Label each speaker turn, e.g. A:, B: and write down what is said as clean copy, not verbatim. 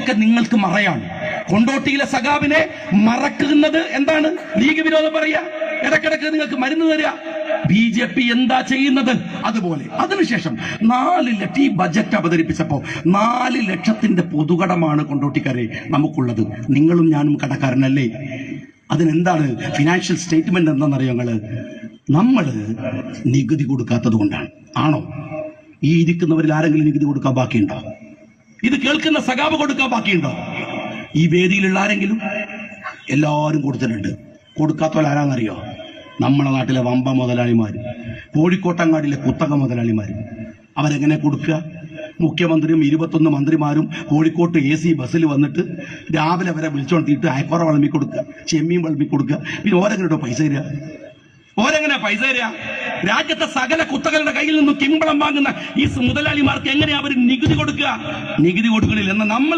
A: ഇതൊക്കെ നിങ്ങൾക്ക് മറയാണ്. കൊണ്ടോട്ടിയിലെ സഖാവിനെ മറക്കുന്നത് എന്താണ്? ലീഗ് വിരോധം പറയാ, ഇടക്കിടക്ക് നിങ്ങൾക്ക് മരുന്ന് തരിക. BJP എന്താ ചെയ്യുന്നത്? അതുപോലെ അതിനുശേഷം 4 ലക്ഷം ഈ ബജറ്റ് അവതരിപ്പിച്ചപ്പോ 4 ലക്ഷത്തിന്റെ പൊതുകടമാണ് കൊണ്ടോട്ടിക്കാരെ നമുക്കുള്ളത്. നിങ്ങളും ഞാനും കടക്കാരനല്ലേ? അതിനെന്താണ് ഫിനാൻഷ്യൽ സ്റ്റേറ്റ്മെന്റ് എന്താണെന്നറിയോ നിങ്ങള്? നമ്മള് നികുതി കൊടുക്കാത്തത് കൊണ്ടാണ്. ആണോ? ഈ ഇരിക്കുന്നവരിൽ ആരെങ്കിലും നികുതി കൊടുക്കാൻ ബാക്കിയുണ്ടോ? ഇത് കേൾക്കുന്ന സഖാവ് കൊടുക്കാൻ ബാക്കിയുണ്ടോ? ഈ വേദിയിലുള്ള ആരെങ്കിലും? എല്ലാവരും കൊടുത്തിട്ടുണ്ട്. കൊടുക്കാത്തവർ ആരാന്നറിയോ? നമ്മളെ നാട്ടിലെ വമ്പ മുതലാളിമാര്, കോഴിക്കോട്ടങ്ങാടിയിലെ കുത്തക മുതലാളിമാര്. അവരെങ്ങനെ കൊടുക്കുക? മുഖ്യമന്ത്രിയും 21 മന്ത്രിമാരും കോഴിക്കോട്ട് AC ബസ്സിൽ വന്നിട്ട് രാവിലെ വരെ വിളിച്ചോണ്ടിട്ട് അയക്കുറ വിളമ്പി കൊടുക്കുക, ചെമ്മീൻ വിളമ്പി കൊടുക്കുക. പിന്നെ ഓരെങ്ങനെ പൈസ തരിക? ഓരെങ്ങനെ പൈസ തരിക? രാജ്യത്തെ സകല കുത്തകളുടെ കയ്യിൽ നിന്നും കിമ്പളം വാങ്ങുന്ന ഈ മുതലാളിമാർക്ക് എങ്ങനെയാ അവർ നികുതി കൊടുക്കുക? നികുതി കൊടുക്കണില്ല. എന്നാൽ നമ്മൾ